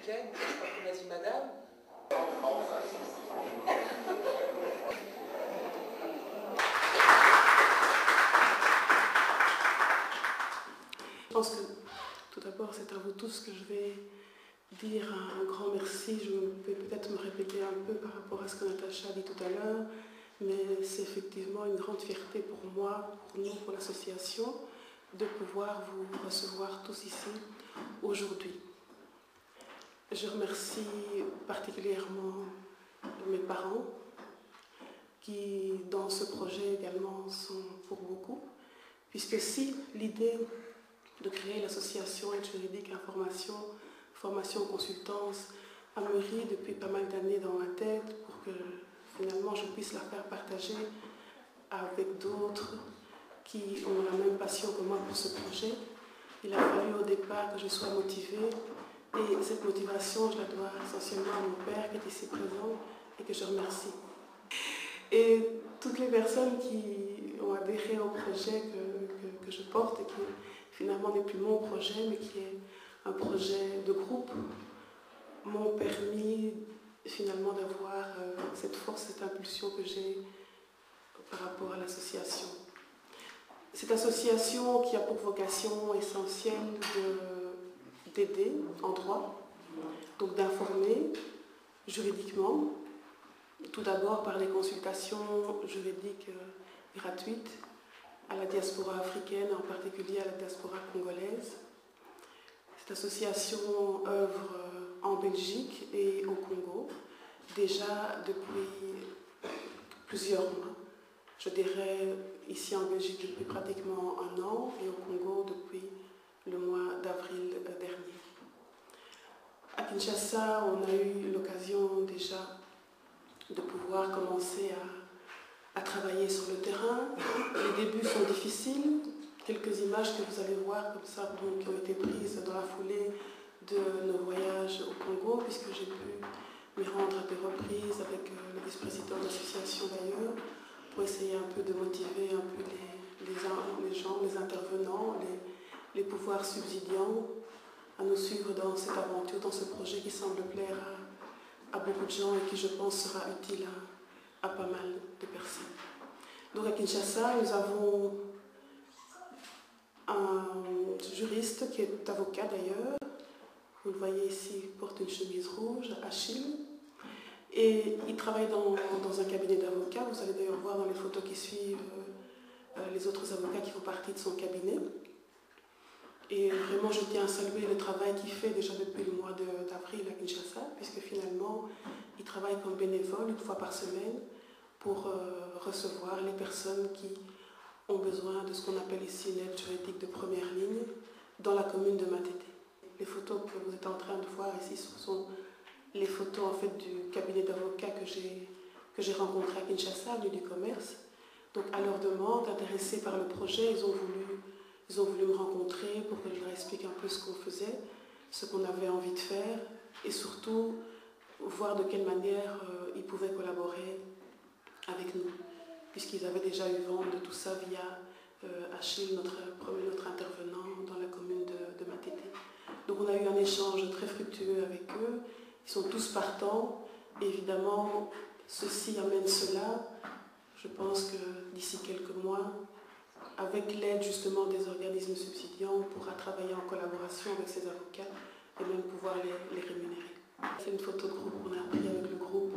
Jane, je crois qu'on a dit madame. Je pense que tout d'abord, c'est à vous tous que je vais dire un grand merci. Je vais peut-être me répéter un peu par rapport à ce que Natacha a dit tout à l'heure, mais c'est effectivement une grande fierté pour moi, pour nous, pour l'association, de pouvoir vous recevoir tous ici aujourd'hui. Je remercie particulièrement mes parents qui, dans ce projet également, sont pour beaucoup, puisque si l'idée de créer l'association Aide Juridique Information, Formation, Consultance a mûri depuis pas mal d'années dans ma tête pour que finalement je puisse la faire partager avec d'autres qui ont la même passion que moi pour ce projet. Il a fallu au départ que je sois motivée et cette motivation, je la dois essentiellement à mon père qui est ici présent et que je remercie. Et toutes les personnes qui ont adhéré au projet que je porte et qui finalement n'est plus mon projet mais qui est un projet de groupe m'ont permis finalement d'avoir cette force, cette impulsion que j'ai par rapport à l'association. Cette association qui a pour vocation essentielle d'aider en droit, donc d'informer juridiquement, tout d'abord par les consultations juridiques gratuites à la diaspora africaine, en particulier à la diaspora congolaise. Cette association œuvre en Belgique et au Congo, déjà depuis plusieurs mois. Je dirais ici en Belgique depuis pratiquement un an et au Congo depuis le mois d'avril dernier. À Kinshasa, on a eu l'occasion déjà de pouvoir commencer à travailler sur le terrain. Les débuts sont difficiles. Quelques images que vous allez voir comme ça, donc, qui ont été prises dans la foulée de nos voyages au Congo, puisque j'ai pu m'y rendre à des reprises avec le vice-président de l'association d'ailleurs, pour essayer un peu de motiver un peu les gens, les intervenants, les pouvoirs subsidiants à nous suivre dans cette aventure, dans ce projet qui semble plaire à beaucoup de gens et qui, je pense, sera utile à pas mal de personnes. Donc à Kinshasa, nous avons un juriste qui est avocat d'ailleurs, vous le voyez ici, il porte une chemise rouge, Achille, et il travaille dans un cabinet d'avocats. Vous allez d'ailleurs voir dans les photos qui suivent les autres avocats qui font partie de son cabinet. Et vraiment, je tiens à saluer le travail qu'il fait déjà depuis le mois d'avril à Kinshasa, puisque finalement, il travaille comme bénévole une fois par semaine pour recevoir les personnes qui ont besoin de ce qu'on appelle ici une aide juridique de première ligne dans la commune de Matete. Les photos que vous êtes en train de voir ici, ce sont les photos en fait du cabinet d'avocats que j'ai rencontré à Kinshasa, lieu du commerce. Donc à leur demande, intéressés par le projet, ils ont voulu me rencontrer pour que je leur explique un peu ce qu'on faisait, ce qu'on avait envie de faire et surtout voir de quelle manière ils pouvaient collaborer avec nous, puisqu'ils avaient déjà eu vent de tout ça via Achille, notre intervenant dans la commune de Matete. Donc on a eu un échange très fructueux avec eux, ils sont tous partants, et évidemment ceci amène cela. Je pense que d'ici quelques mois, avec l'aide justement des organismes subsidiants, on pourra travailler en collaboration avec ces avocats et même pouvoir les rémunérer. C'est une photo de groupe qu'on a pris avec le groupe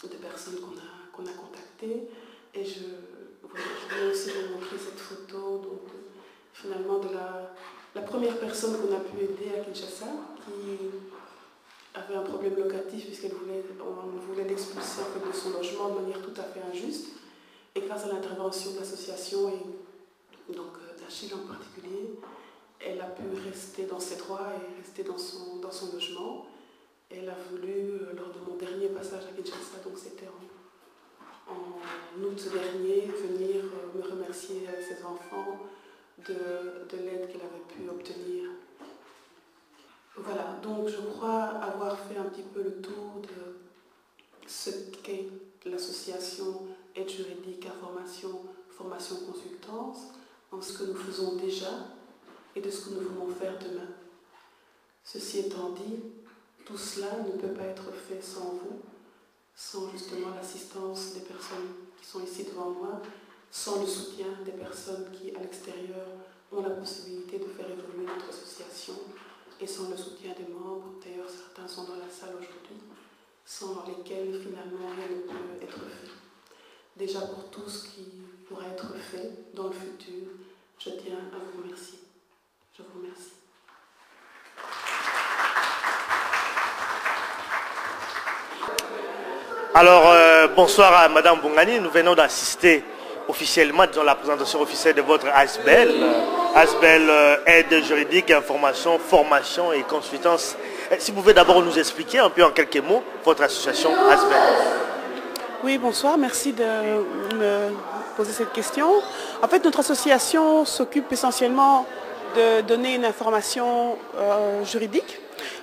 de personnes qu'on a contactées. Et je voulais aussi vous montrer cette photo donc, finalement de la première personne qu'on a pu aider à Kinshasa, qui avait un problème locatif puisqu'on voulait l'expulser de son logement de manière tout à fait injuste. Et grâce à l'intervention de l'association et donc d'Achille en particulier, elle a pu rester dans ses droits et rester dans son logement. Elle a voulu, lors de mon dernier passage à Kinshasa, donc c'était en août dernier, venir me remercier avec ses enfants de l'aide qu'elle avait pu obtenir. Voilà, donc je crois avoir fait un petit peu le tour de ce qu'est l'association Aide Juridique Information, Formation, Consultance, en ce que nous faisons déjà et de ce que nous voulons faire demain. Ceci étant dit, tout cela ne peut pas être fait sans vous, sans justement l'assistance des personnes qui sont ici devant moi, sans le soutien des personnes qui, à l'extérieur, ont la possibilité de faire évoluer notre association, et sans le soutien des membres, d'ailleurs certains sont dans la salle aujourd'hui, sans lesquels finalement rien ne peut être fait. Déjà pour tout ce qui pourra être fait dans le futur, je tiens à vous remercier. Je vous remercie. Alors, bonsoir à Madame Bongani. Nous venons d'assister officiellement, disons, la présentation officielle de votre ASBEL. ASBEL, aide juridique, information, formation et consultance. Si vous pouvez d'abord nous expliquer un peu en quelques mots votre association ASBEL. Oui, bonsoir. Merci de me poser cette question. En fait, notre association s'occupe essentiellement de donner une information juridique.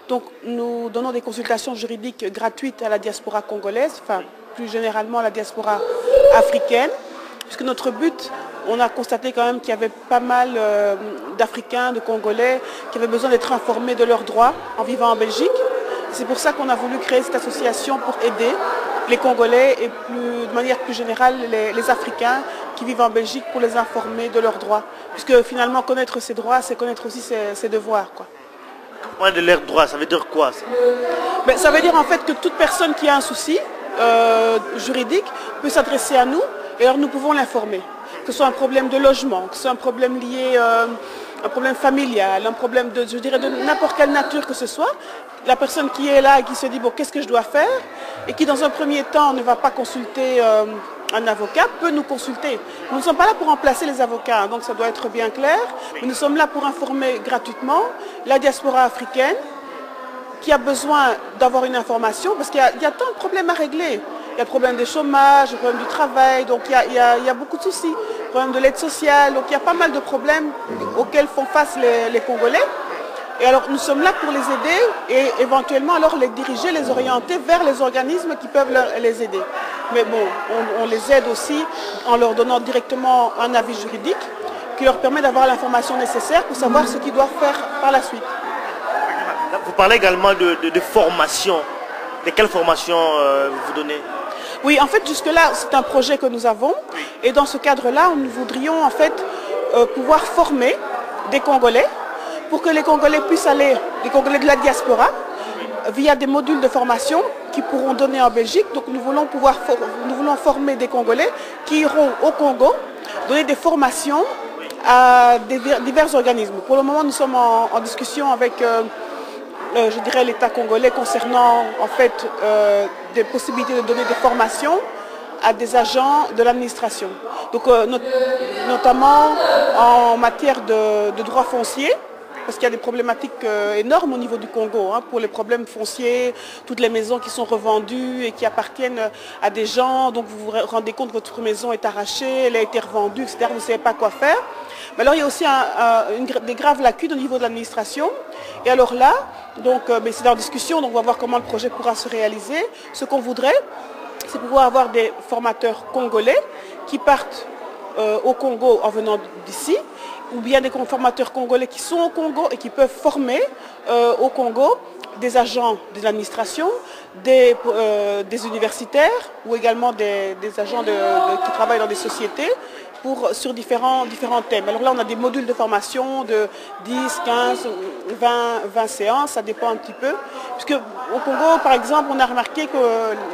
Donc, nous donnons des consultations juridiques gratuites à la diaspora congolaise, enfin, plus généralement à la diaspora africaine, puisque notre but, on a constaté quand même qu'il y avait pas mal d'Africains, de Congolais, qui avaient besoin d'être informés de leurs droits en vivant en Belgique. C'est pour ça qu'on a voulu créer cette association pour aider les Congolais et de manière plus générale les Africains qui vivent en Belgique pour les informer de leurs droits. Puisque finalement, connaître ses droits, c'est connaître aussi ses devoirs, quoi. Point de leurs droits, ça veut dire quoi ça? Ben, ça veut dire en fait que toute personne qui a un souci juridique peut s'adresser à nous et alors nous pouvons l'informer. Que ce soit un problème de logement, que ce soit un problème lié un problème familial, un problème de, je dirais, de n'importe quelle nature que ce soit, la personne qui est là et qui se dit bon, qu'est-ce que je dois faire, et qui dans un premier temps ne va pas consulter un avocat, peut nous consulter. Nous ne sommes pas là pour remplacer les avocats, donc ça doit être bien clair, mais nous sommes là pour informer gratuitement la diaspora africaine qui a besoin d'avoir une information, parce qu'il y a tant de problèmes à régler. Il y a le problème des chômages, le problème du travail, donc il y a beaucoup de soucis. Le problème de l'aide sociale, donc il y a pas mal de problèmes auxquels font face les Congolais. Et alors nous sommes là pour les aider et éventuellement alors les diriger, les orienter vers les organismes qui peuvent les aider. Mais bon, on les aide aussi en leur donnant directement un avis juridique qui leur permet d'avoir l'information nécessaire pour savoir ce qu'ils doivent faire par la suite. Vous parlez également de formation. De quelle formation vous donnez? Oui, en fait, jusque-là, c'est un projet que nous avons. Et dans ce cadre-là, nous voudrions en fait pouvoir former des Congolais pour que les Congolais puissent aller, les Congolais de la diaspora, via des modules de formation qui pourront donner en Belgique. Donc nous voulons former des Congolais qui iront au Congo, donner des formations à divers organismes. Pour le moment, nous sommes en discussion avec je dirais l'État congolais concernant en fait des possibilités de donner des formations à des agents de l'administration. Donc notamment en matière de droits fonciers, parce qu'il y a des problématiques énormes au niveau du Congo, hein, pour les problèmes fonciers, toutes les maisons qui sont revendues et qui appartiennent à des gens, donc vous vous rendez compte que votre maison est arrachée, elle a été revendue, etc., vous ne savez pas quoi faire. Mais alors il y a aussi des graves lacunes au niveau de l'administration. Et alors là, donc c'est en discussion, donc on va voir comment le projet pourra se réaliser. Ce qu'on voudrait, c'est pouvoir avoir des formateurs congolais qui partent au Congo en venant d'ici, ou bien des formateurs congolais qui sont au Congo et qui peuvent former au Congo des agents de l'administration, des universitaires ou également des agents qui travaillent dans des sociétés sur différents thèmes. Alors là, on a des modules de formation de 10, 15, 20 séances, ça dépend un petit peu. Puisque au Congo, par exemple, on a remarqué que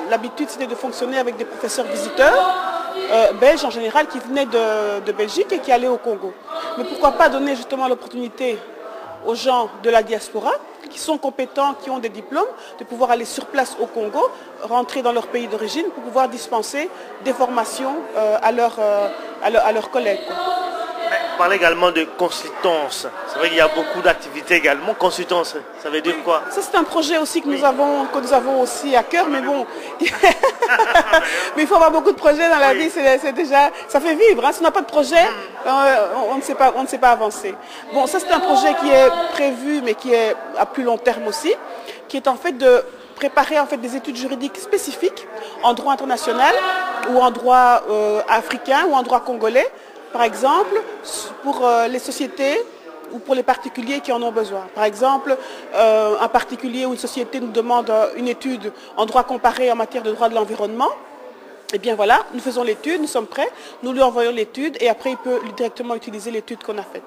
l'habitude, c'était de fonctionner avec des professeurs visiteurs, belges en général, qui venaient de Belgique et qui allaient au Congo. Mais pourquoi pas donner justement l'opportunité aux gens de la diaspora, qui sont compétents, qui ont des diplômes, de pouvoir aller sur place au Congo, rentrer dans leur pays d'origine pour pouvoir dispenser des formations à leurs collègues. Vous parlez également de consultance. C'est vrai qu'il y a beaucoup d'activités également. Consultance, ça veut dire quoi? Ça, c'est un projet aussi que nous avons aussi à cœur, mais bon, mais il faut avoir beaucoup de projets dans la vie, c'est déjà, ça fait vivre. Hein. Si on n'a pas de projet, on ne sait pas avancer. Bon, ça c'est un projet qui est prévu, mais qui est à plus long terme aussi, qui est en fait de préparer en fait des études juridiques spécifiques en droit international ou en droit africain ou en droit congolais. Par exemple, pour les sociétés ou pour les particuliers qui en ont besoin. Par exemple, un particulier ou une société nous demande une étude en droit comparé en matière de droit de l'environnement. Eh bien voilà, nous faisons l'étude, nous sommes prêts, nous lui envoyons l'étude et après il peut directement utiliser l'étude qu'on a faite.